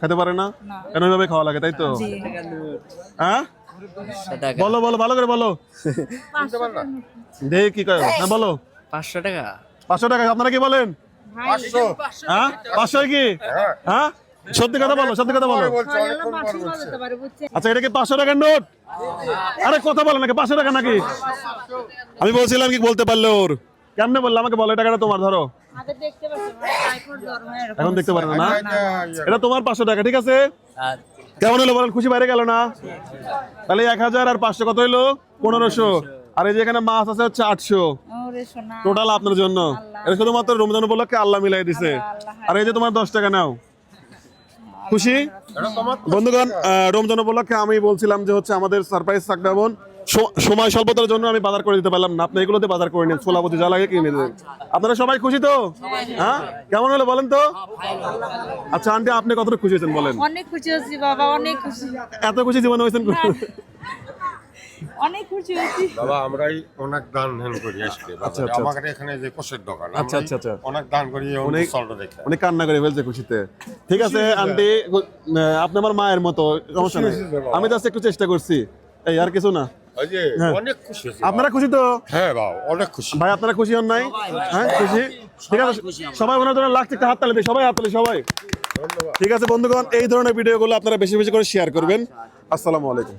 খেতে পারে না, কেন এইভাবে খাওয়া লাগে তাই তো? হ্যাঁ বলো বলো ভালো করে বলো, দেখি কি কয়। হ্যাঁ বলো। 500 টাকা। 500 টাকা আপনারা কি বলেন? 500। হ্যাঁ 500 কি? হ্যাঁ সত্যি কথা বলো, সত্যি কথা বলো। আচ্ছা এটা কি 500 টাকার নোট? আরে কথা বলো নাকি, 500 টাকা নাকি? আমি বলছিলাম কি বলতে পারলে ওর কেমনে বললো আমাকে বলো, টাকাটা তোমার ধরো। এখন দেখতে পারে না? এটা তোমার 500 টাকা, ঠিক আছে? কেমন হলো বলেন, খুশি বাইরে গেল না? তাহলে 1000 আর 500 কত হইলো? 1500। আর এই যে এখানে মাছ আছে হচ্ছে 800 টোটাল আপনার জন্য। এটা শুধুমাত্র রমজান উপলক্ষে আল্লাহ মিলাই দিছে। আর এই যে তোমার 10 টাকা নাও। খুশি বন্ধুগণ? রমজান উপলক্ষে আমি বলছিলাম যে হচ্ছে আমাদের সারপ্রাইজ থাকবে, বোন সময় স্বল্পতার জন্য আমি বাজার করে দিতে পারলাম না, আপনি এগুলোতে বাজার করে নিন, ছোলাপতি যা লাগে কিনে দেবেন। আপনারা সবাই খুশি তো? হ্যাঁ কেমন হলো বলেন তো? আচ্ছা আন্টি আপনি কতটা খুশি হয়েছেন বলেন? অনেক খুশি হয়েছি বাবা, অনেক খুশি। এত খুশি জীবনে হয়েছেন? অনেক খুশি হয়েছি বাবা। আমরাই অনেক দান ধ্যান করি আজকে। আমাদের এখানে যে কোষের দোকান, আচ্ছা আচ্ছা আচ্ছা, অনেক দান করি, অনেক চলটা দেখে অনেক কান্না করে ফেলছে খুশিতে। ঠিক আছে আন্টি, আপনি আমার মায়ের মতো, সমস্যা নেই, আমি জাস্ট একটু চেষ্টা করছি, এই আর কিছু না। অনেক খুশি হয়েছি। আপনারা খুশি তো? হ্যাঁ বাবা অনেক খুশি। ভাই আপনারা খুশি হন নাই? হ্যাঁ খুশি, ঠিক আছে সবাই ওনার জন্য লাগছে একটা হাত তালি দিই, সবাই হাত তালি সবাই। ঠিক আছে বন্ধুগণ, এই ধরনের ভিডিওগুলো আপনারা বেশি বেশি করে শেয়ার করবেন। আসসালামু আলাইকুম।